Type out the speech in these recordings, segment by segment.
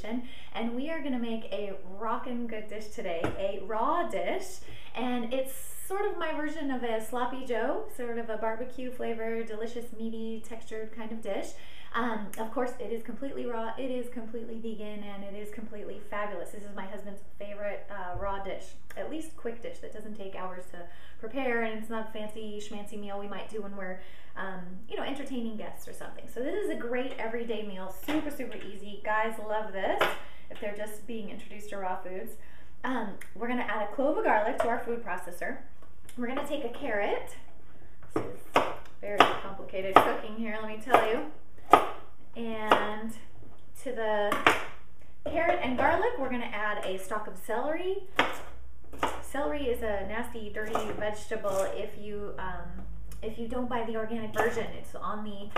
Kitchen, and we are gonna make a rockin' good dish today, a raw dish, and it's sort of my version of a sloppy joe, sort of a barbecue flavored, delicious, meaty, textured kind of dish. Of course, it is completely raw, it is completely vegan, and it is completely fabulous. This is my husband's favorite raw dish, at least quick dish that doesn't take hours to prepare, and it's not a fancy schmancy meal we might do when we're you know, entertaining guests or something. So this is a great everyday meal, super, super easy. Guys love this if they're just being introduced to raw foods. We're gonna add a clove of garlic to our food processor. We're gonna take a carrot. This is very complicated cooking here, let me tell you. And to the carrot and garlic, we're gonna add a stalk of celery. Celery is a nasty, dirty vegetable if you don't buy the organic version. It's on the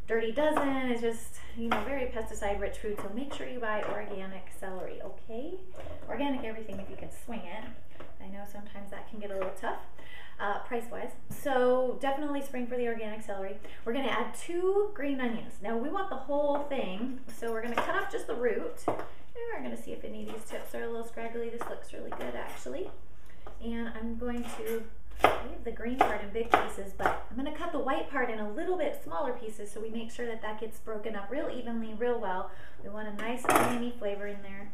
dirty dozen. It's just, you know, very pesticide-rich food, so make sure you buy organic celery, okay? Organic everything if you can swing it. I know sometimes that can get a little tough, price-wise. So definitely spring for the organic celery. We're gonna add 2 green onions. Now we want the whole thing, so we're gonna cut off just the root. And we're gonna see if any of these tips are a little scraggly. This looks really good, actually. And I'm going to leave the green part in big pieces, but I'm gonna cut the white part in a little bit smaller pieces so we make sure that that gets broken up real evenly, real well. We want a nice oniony flavor in there.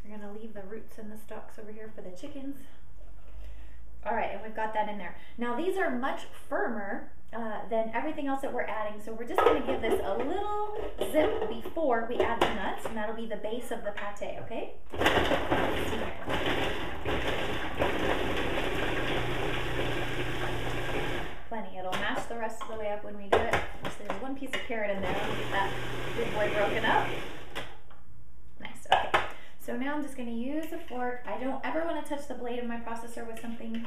We're gonna leave the roots and the stalks over here for the chickens. All right, and we've got that in there. Now these are much firmer than everything else that we're adding, so we're just gonna give this a little zip before we add the nuts, and that'll be the base of the pate, okay? Let's see here. Plenty, it'll match the rest of the way up when we do it. So there's 1 piece of carrot in there. Let me get that good boy broken up. Nice, okay. So now I'm just gonna use a fork. I don't ever wanna touch the blade of my processor with something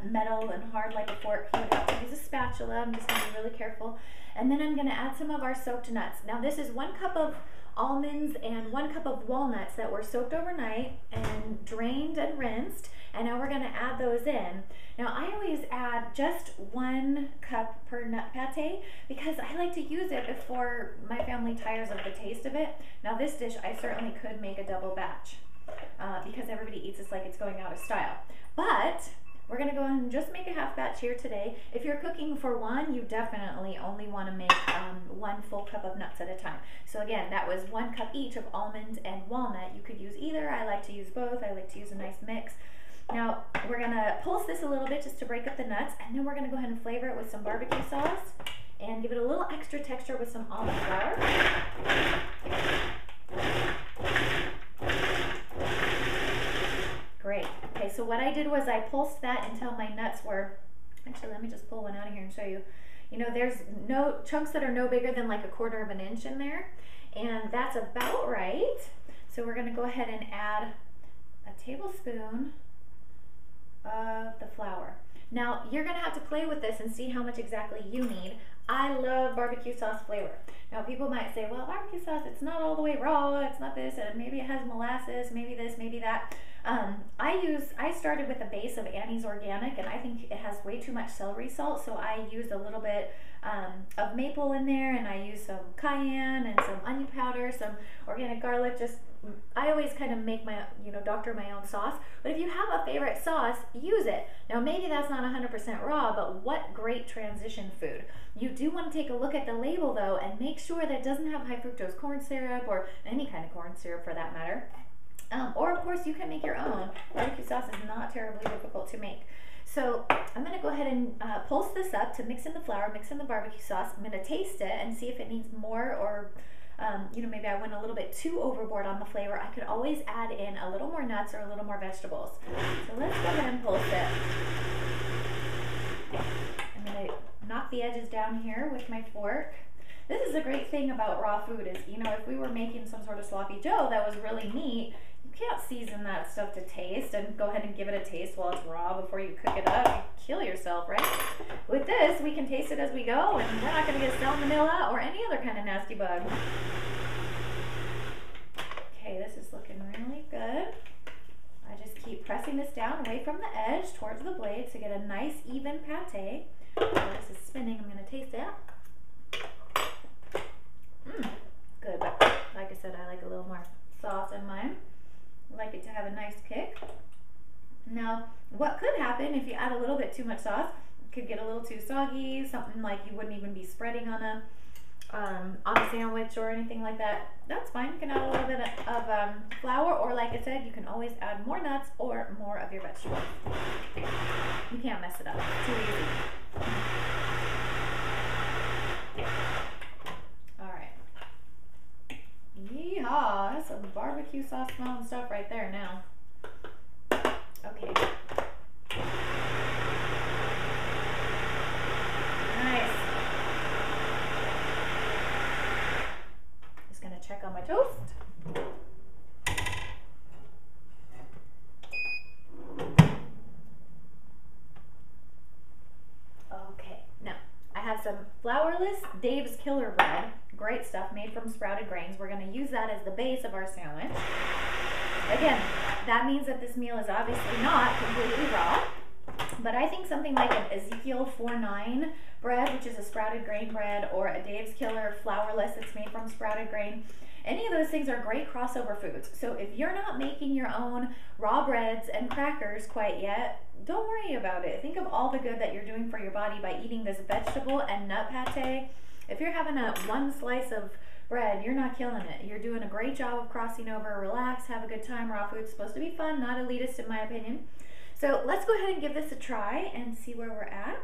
metal and hard like a fork. You would have to use a spatula. I'm just gonna be really careful. And then I'm gonna add some of our soaked nuts. Now this is 1 cup of almonds and 1 cup of walnuts that were soaked overnight and drained and rinsed. And now we're gonna add those in. Now I always add just 1 cup per nut pate because I like to use it before my family tires of the taste of it. Now this dish, I certainly could make a double batch because everybody eats this like it's going out of style. But we're gonna go ahead and just make a half batch here today. If you're cooking for 1, you definitely only wanna make 1 full cup of nuts at a time. So again, that was 1 cup each of almond and walnut. You could use either. I like to use both. I like to use a nice mix. Now we're gonna pulse this a little bit just to break up the nuts, and then we're gonna go ahead and flavor it with some barbecue sauce and give it a little extra texture with some almond flour. Great. Okay, so what I did was I pulsed that until my nuts were, actually let me just pull one out of here and show you. You know, there's no chunks that are no bigger than like 1/4 of an inch in there, and that's about right. So we're gonna go ahead and add a tablespoon of the flour. Now you're gonna have to play with this and see how much exactly you need. I love barbecue sauce flavor. Now people might say, well, barbecue sauce, it's not all the way raw, it's not this, and maybe it has molasses, maybe this, maybe that. I started with a base of Annie's Organic, and I think it has way too much celery salt, so I used a little bit of maple in there, and I used some cayenne and some onion powder, some organic garlic. Just I always kind of make my, you know, doctor my own sauce. But if you have a favorite sauce, use it. Now maybe that's not 100% raw, but what great transition food. You do want to take a look at the label though and make sure that it doesn't have high fructose corn syrup, or any kind of corn syrup for that matter. Or of course you can make your own. Barbecue sauce is not terribly difficult to make. So I'm gonna go ahead and pulse this up to mix in the flour, mix in the barbecue sauce. I'm gonna taste it and see if it needs more, or you know, maybe I went a little bit too overboard on the flavor. I could always add in a little more nuts or a little more vegetables. So let's go ahead and pulse it. I'm gonna knock the edges down here with my fork. This is a great thing about raw food is, you know, if we were making some sort of sloppy joe that was really neat, you can't season that stuff to taste and go ahead and give it a taste while it's raw before you cook it up. You kill yourself, right? With this, we can taste it as we go, and we're not going to get salmonella or any other kind of nasty bug. Okay, this is looking really good. I just keep pressing this down away from the edge towards the blade to get a nice even pate. While this is spinning, I'm going to taste it. Good, but like I said, I like a little more sauce in mine. I like it to have a nice kick. Now, what could happen if you add a little bit too much sauce, it could get a little too soggy, something like you wouldn't even be spreading on a sandwich or anything like that. That's fine. You can add a little bit of flour, or like I said, you can always add more nuts or more of your vegetables. You can't mess it up. It's too easy. All right. Yeehaw! That's some barbecue sauce smelling stuff right there now. Okay. Nice. Just gonna check on my toast. Okay, now I have some flourless Dave's Killer bread. Great stuff, made from sprouted grains. We're gonna use that as the base of our sandwich. Again, that means that this meal is obviously not completely raw, but I think something like an Ezekiel 4-9 bread, which is a sprouted grain bread, or a Dave's Killer flourless that's made from sprouted grain, any of those things are great crossover foods. So if you're not making your own raw breads and crackers quite yet, don't worry about it. Think of all the good that you're doing for your body by eating this vegetable and nut pate. If you're having one slice of bread, you're not killing it. You're doing a great job of crossing over. Relax, have a good time. Raw food's supposed to be fun, not elitist in my opinion. So let's go ahead and give this a try and see where we're at.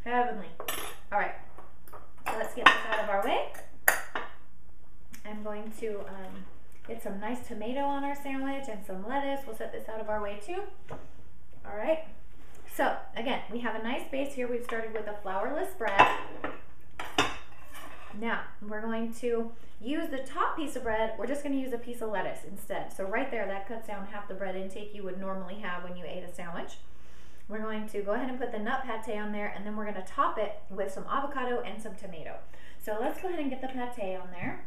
Heavenly. All right, so let's get this out of our way. I'm going to get some nice tomato on our sandwich and some lettuce. We'll set this out of our way too. All right, so again, we have a nice base here. We've started with a flourless bread. Now, we're going to use the top piece of bread. We're just going to use a piece of lettuce instead. So right there, that cuts down half the bread intake you would normally have when you ate a sandwich. We're going to go ahead and put the nut pate on there, and then we're going to top it with some avocado and some tomato. So let's go ahead and get the pate on there.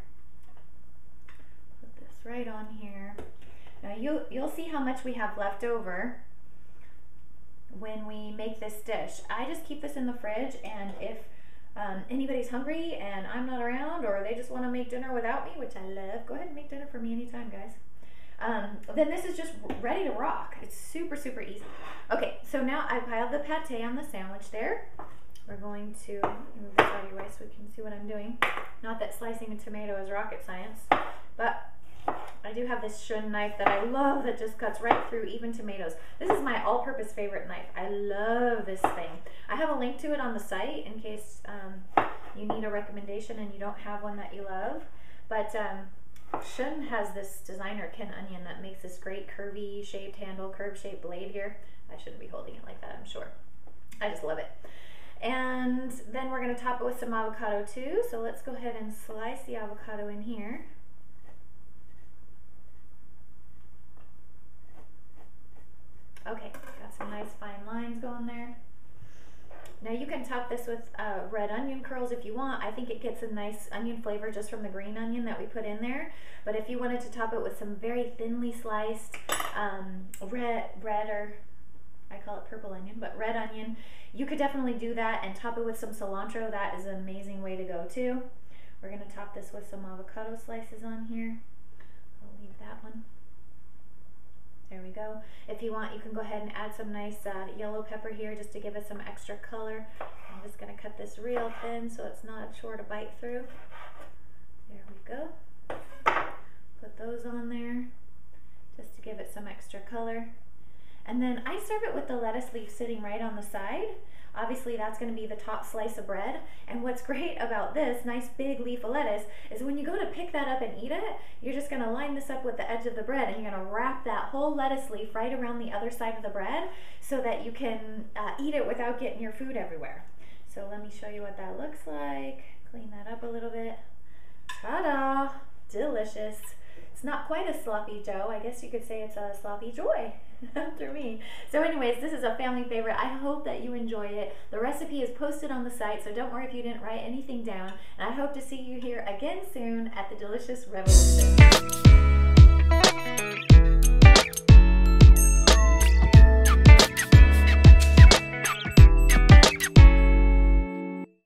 Put this right on here. Now you'll see how much we have left over when we make this dish. I just keep this in the fridge, and if anybody's hungry and I'm not around, or they just want to make dinner without me, which I love, go ahead and make dinner for me anytime, guys. Then this is just ready to rock. It's super, super easy. Okay, so now I piled the pate on the sandwich there. We're going to move this out of your way so we can see what I'm doing. Not that slicing a tomato is rocket science, but I do have this shun knife that I love that just cuts right through even tomatoes. This is my all-purpose favorite knife. I love this thing. I have a link to it on the site in case you need a recommendation and you don't have one that you love. But Shun has this designer Ken Onion that makes this great curvy shaped handle, curved shaped blade here. I shouldn't be holding it like that, I'm sure. I just love it. And then we're going to top it with some avocado too. So let's go ahead and slice the avocado in here. Okay, got some nice fine lines going there. Now you can top this with red onion curls if you want. I think it gets a nice onion flavor just from the green onion that we put in there. But if you wanted to top it with some very thinly sliced red, or I call it purple onion, but red onion, you could definitely do that and top it with some cilantro. That is an amazing way to go too. We're going to top this with some avocado slices on here. I'll leave that one. There we go. If you want, you can go ahead and add some nice yellow pepper here just to give it some extra color. I'm just going to cut this real thin so it's not a chore to bite through. There we go. Put those on there just to give it some extra color. And then I serve it with the lettuce leaf sitting right on the side. Obviously that's going to be the top slice of bread. And what's great about this nice big leaf of lettuce is when you go to pick that up and eat it, you're just going to line this up with the edge of the bread and you're going to wrap that whole lettuce leaf right around the other side of the bread so that you can eat it without getting your food everywhere. So let me show you what that looks like. Clean that up a little bit. Ta-da! Delicious. It's not quite a sloppy Joe. I guess you could say it's a sloppy joy after me. So anyways, this is a family favorite. I hope that you enjoy it. The recipe is posted on the site, so don't worry if you didn't write anything down. And I hope to see you here again soon at the Delicious Revolution.